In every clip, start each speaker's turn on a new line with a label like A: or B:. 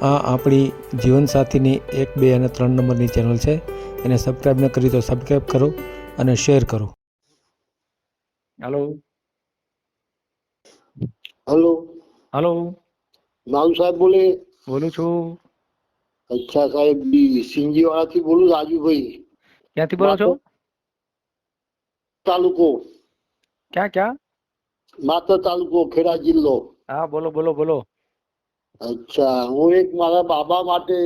A: આ આપણી જીવનસાથીની 1, 2 અને 3 નંબરની ચેનલ છે. એને સબસ્ક્રાઈબ ન કરી તો સબસ્ક્રાઈબ કરો અને શેર કરો. હલો
B: હલો
A: હલો
B: નામ સાહેબ બોલે.
A: બોલું છું.
B: અચ્છા સાહેબ, સિંજી વાળાથી બોલું, રાજુભાઈ.
A: ક્યાંથી બોલો છો?
B: તાલુકો
A: ક્યાં?
B: માતર તાલુકો, ખેડા જિલ્લો.
A: હા, બોલો બોલો બોલો.
B: અચ્છા, હું એક મારા બાબા માટે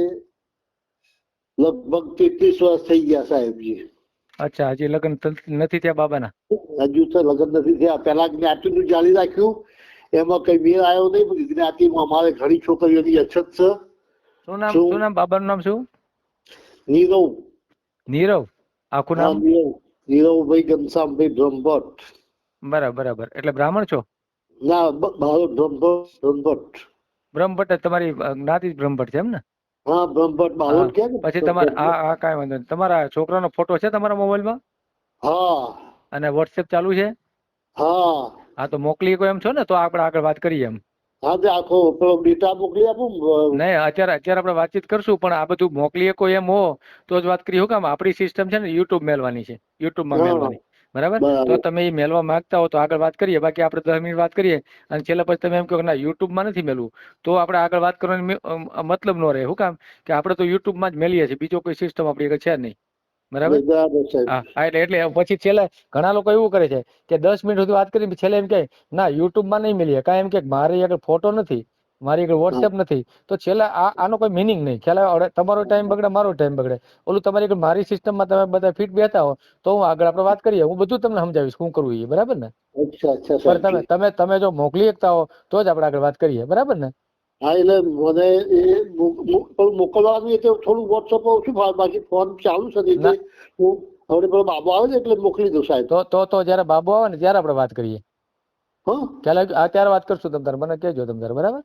B: લગભગ 33 વર્ષ થઈ ગયા સાહેબજી.
A: અચ્છા, હજી લગ્ન નથી થયા બાબાના?
B: હજુ તો લગ્ન નથી થયા. પેલા જ્ઞાતિનું ચાલી રાખ્યું, એમાં કઈ મેળ આવ્યો નહીં. જ્ઞાતિમાં અમારે ઘણી છોકરીઓની અછત છે.
A: શું નામ બાબાનું નામ શું?
B: નીરવ.
A: નીરવ આખું નામ?
B: નીરવભાઈ ઘનશ્યામભાઈ બ્રહ્મભટ્ટ.
A: બરાબર. એટલે બ્રાહ્મણ છો?
B: ના, બ્રહ્મભટ્ટ.
A: બ્રહ્મભટ્ટ તમારી જ્ઞાતિ બ્રહ્મભટ્ટ છે એમ ને?
B: હા, બ્રહ્મભટ્ટ બારોટ કે ને.
A: પછી તમારે હા કાંઈ વાંધો નહીં. તમારા છોકરાનો ફોટો છે તમારા મોબાઈલમાં?
B: હા.
A: અને વોટ્સએપ ચાલુ છે?
B: હા.
A: હા, તો મોકલી શકો એમ છો ને? તો આપણે આગળ વાત કરીએ એમ.
B: હા, તે આખો ડેટા મોકલી આપું.
A: નહીં, અત્યારે આપણે વાતચીત કરશું, પણ આ બધું મોકલી શકો એમ હો તો જ વાત કરી. શું કામ? આપણી સિસ્ટમ છે ને યુટ્યુબ મેલવાની છે, યુટ્યુબમાં મેલવાની. બરાબર? તો તમે એ મેલવા માંગતા હો તો આગળ વાત કરીએ. બાકી આપણે 10 મિનિટ વાત કરીએ અને છેલ્લા પછી તમે એમ કહો ના યુટ્યુબમાં નથી મેલવું, તો આપણે આગળ વાત કરવાની મતલબ ન રહે. શું કામ? કે આપણે તો યુટ્યુબમાં જ મેલીએ છીએ, બીજો કોઈ સિસ્ટમ આપણી આગળ છે નહીં. બરાબર? હા, એટલે પછી છેલ્લે ઘણા લોકો એવું કરે છે કે 10 મિનિટ સુધી વાત કરી છેલ્લે એમ કહે ના યુટ્યુબમાં નહીં મેલીએ. કાંઈ એમ કે મારી આગળ ફોટો નથી, મારી આગળ વોટ્સએપ નથી, તો છેલ્લે આનો કોઈ મિનિંગ નહીં. ખ્યાલ? તમારો ટાઈમ બગડે, મારો ટાઈમ બગડે. ઓલું તમારી આગળ મારી સિસ્ટમમાં તમે બધા ફિટ બેઠા હો તો હું આગળ આપણે વાત કરીએ. હું બધું તમને સમજાવીશ શું કરવું એ. બરાબર ને? પણ તમે જો મોકલી શકતા હો તો જ આપણે આગળ વાત કરીએ. બરાબર ને?
B: હા, એટલે મને એ મોકલવાનું એટલે થોડું વોટ્સઅપ ઓછું ફાવે, બાકી ફોન ચાલુ છે. એટલે હું હવે પેલો બાબુ આવે છે એટલે મોકલી દઉં સાહેબ.
A: તો જયારે બાબુ આવે ને ત્યારે આપણે વાત કરીએ.
B: હા,
A: ખ્યાલ? અત્યારે વાત કરશું તમે મને કહેજો તમે. બરાબર?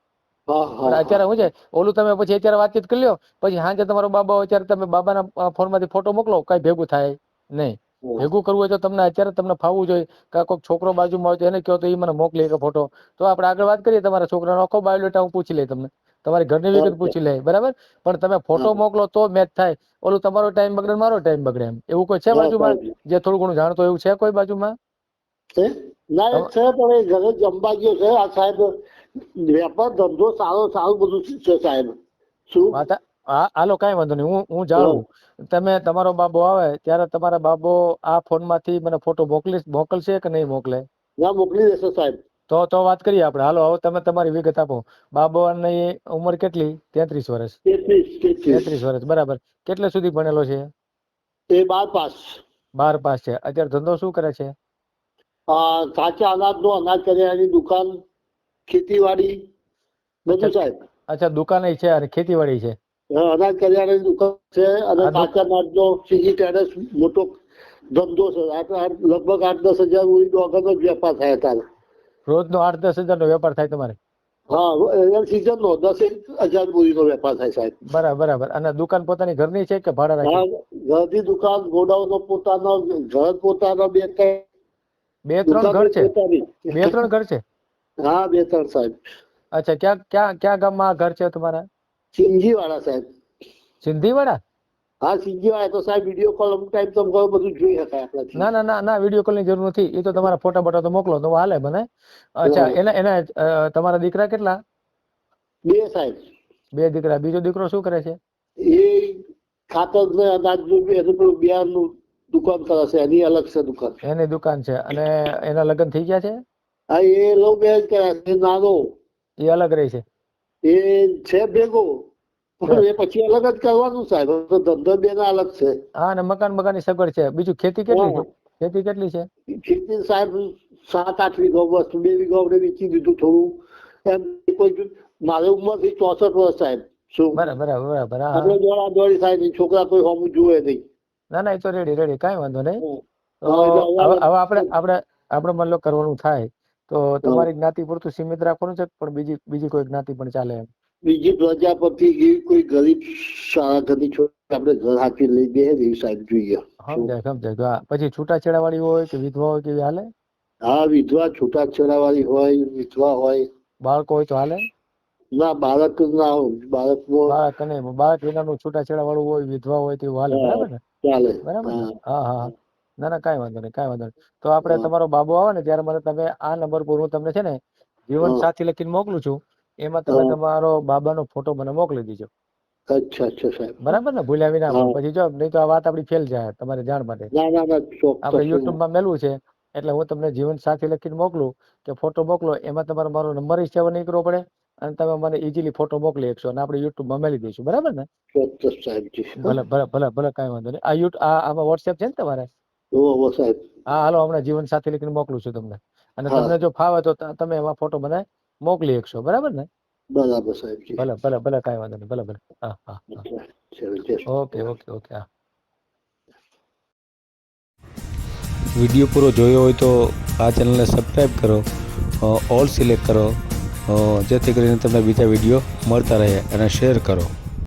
B: હા.
A: અત્યારે શું છે ઓલું તમે પછી અત્યારે વાતચીત કરી લો, પછી સાંજે તમારો બાબા હોય ત્યારે તમે બાબાના ફોનમાંથી ફોટો મોકલો, કઈ ભેગું થાય નહીં. ભેગું કરવું હોય તો તમને અત્યારે તમને ફાવવું જોઈએ. કોઈક છોકરો બાજુમાં હોય તો એને કહો તો એ મને મોકલી કે ફોટો, તો આપણે આગળ વાત કરીએ. તમારા છોકરાનો આખો બાયોડેટા હું પૂછી લઈ તમને, તમારી ઘરની વિગત પૂછી લે. બરાબર? પણ તમે ફોટો મોકલો તો મેચ થાય. ઓલું તમારો ટાઈમ બગડે, મારો ટાઈમ બગડે. એમ એવું કોઈ છે બાજુમાં જે થોડું ઘણું જાણતો એવું છે કોઈ બાજુમાં?
B: ના, એક છે પણ એ ઘરે જમવા ગયો છે. આ સાહેબ વેપાર ધંધો સારું બધું છે સાહેબ. શું?
A: હાલો, કાંઈ વાંધો નહીં. હું જાણું. તમે તમારો બાબો આવે ત્યારે તમારા બાબો આ ફોનમાંથી મને ફોટો મોકલશે કે નહીં મોકલે?
B: ના, મોકલી દેશે સાહેબ.
A: તો વાત કરીએ આપણે. હાલો, હવે તમે તમારી વિગત આપો. બાબાની ઉંમર કેટલી? 33 વર્ષ. 33 વર્ષ. બરાબર. કેટલે સુધી ભણેલો છે?
B: એ 12 પાસ.
A: 12 પાસ છે. અત્યારે ધંધો શું કરે છે?
B: કાચા અનાજનો, અનાજ કરિયાણાની દુકાન, ખેતીવાડી બધું સાહેબ.
A: અચ્છા, દુકાન છે અને ખેતીવાડી છે.
B: અનાજ કરિયાણાની દુકાન છે અને કાચા અનાજનો સીજી ટેરેસ મોટો ધંધો છે. લગભગ 8-10 હજાર ડોગરનો જ વેપાર થાય અત્યારે.
A: રોજનો 8-10 હજારનો વેપાર થાય તમારે?
B: હા, સીઝનનો 10,000 બોરીનો વેપાર થાય સાહેબ.
A: બરાબર. અને દુકાન પોતાની ઘરની છે કે ભાડા રાખી?
B: ઘરની દુકાન, ગોડાઉનો પોતાનો, ઘર પોતાનો,
A: 2-3 ઘર છે? 2-3 ઘર છે?
B: હા, 2-3 સાહેબ.
A: અચ્છા, ક્યાં ગામમાં ઘર છે તમારા?
B: સિંધીવાડા સાહેબ.
A: સિંધીવાડા? હા,
B: સિંધીવાડા તો સાહેબ વિડીયો કોલ અમુક ટાઈમ તમે બધું જોઈ શકાય આપણાથી.
A: ના, વિડીયો કોલની જરૂર નથી. એ તો તમારા ફોટા બોટા તો મોકલો તો હાલે મને. અચ્છા, એના તમારા દીકરા કેટલા?
B: 2 સાહેબ.
A: 2 દીકરા. બીજો દીકરો શું કરે છે?
B: એ ખાતર ને અનાજનું એનું બિયારણનું દુકાન કરે છે. એની અલગ છે દુકાન.
A: એની દુકાન છે. અને એના લગ્ન થઈ ગયા છે?
B: હા, એ લવ મેરેજ કર્યા છે. નાનો
A: એ અલગ રહે છે?
B: એ છે ભેગો, પણ એ પછી અલગ જ કરવાનું સાહેબ. ધંધો બેના અલગ છે.
A: હા, અને મકાનની સગવડ છે. બીજું ખેતી કેટલી છે?
B: ખેતી સાહેબ 7-8 વીઘો, બસ 2 વીઘો આપણે વેચી દીધું થોડું. એમ કોઈ મારે ઉંમરથી 64 વર્ષ સાહેબ. શું?
A: બરાબર.
B: આપણે દોડી થાય નહીં. છોકરા કોઈ હોમું જુએ નહીં.
A: ના, એ તો રેડી. કાંઈ વાંધો નહીં. હવે આપણે મતલબ કરવાનું થાય તો તમારી જ્ઞાતિ પૂરતું સીમિત રાખવાનું છે, પણ બીજી કોઈ જ્ઞાતિ પણ ચાલે એમ?
B: બીજી પ્રજાપતિ એવી કોઈ ગરીબ સારા ઘરની છોકરી આપણે ઘર હાથી લઈ દે એવી સાહેબ જોઈએ.
A: સમજાય. પછી છૂટાછેડા વાળી હોય કે વિધવા હોય કેવી હાલે?
B: હા, વિધવા, છૂટાછેડા વાળી હોય, વિધવા હોય.
A: બાળકો હોય તો હાલે?
B: ના બાળક ના બાળકમાં
A: બાળક અને બાળક વિનાનું છૂટાછેડા વાળું હોય, વિધવા હોય તેવું હાલે, બરાબર ને?
B: ચાલે.
A: બરાબર ને?
B: હા
A: હા હા. ના ના કાંઈ વાંધો નહીં, કાંઈ વાંધો નહીં. તો આપણે તમારો બાબુ આવે ને ત્યારે મને તમે આ નંબર પર હું તમને છે ને જીવન સાથી લખીને મોકલું છું, એમાં તમે તમારો બાબાનો ફોટો મને મોકલી દીજો.
B: અચ્છા અચ્છા સાહેબ.
A: બરાબર ને? ભૂલ્યા વિના. પછી જો નહીં તો આ વાત આપડી ફેલ જાય, તમારે જાણ માટે.
B: ના ના ના
A: આપણે
B: ચોક્કસ.
A: યુટ્યુબમાં મેલવું છે એટલે હું તમને જીવન સાથી લખીને મોકલું કે ફોટો મોકલો, એમાં તમારો મારો નંબર સેવ નહીં કરવો પડે અને તમે મને ઇઝીલી ફોટો મોકલી શકશો અને આપણે યુટ્યુબમાં મેલી દઈશું. બરાબર ને?
B: ચોક્કસ સાહેબજી.
A: ભલે ભલે ભલે ભલે, કાંઈ વાંધો નહીં. આમાં વોટ્સએપ છે ને તમારે?
B: ઓ સાહેબ.
A: હા હાલો, હમણાં જીવન સાથી લખીને મોકલું છું તમને. અને તમને જો ફાવે તો તમે એમાં ફોટો મને મોકલી શકશો. બરાબર ને?
B: બરાબર સાહેબજી.
A: ભલે ભલે ભલે, કાંઈ વાંધો નહીં. ભલે ભલે. હા હા. Okay okay okay. હા.
C: વિડીયો પૂરો જોયો હોય તો આ ચેનલને સબસ્ક્રાઈબ કરો, ઓલ સિલેક્ટ કરો, જેથી કરીને તમને બીજા વિડીયો મળતા રહે, અને શેર કરો.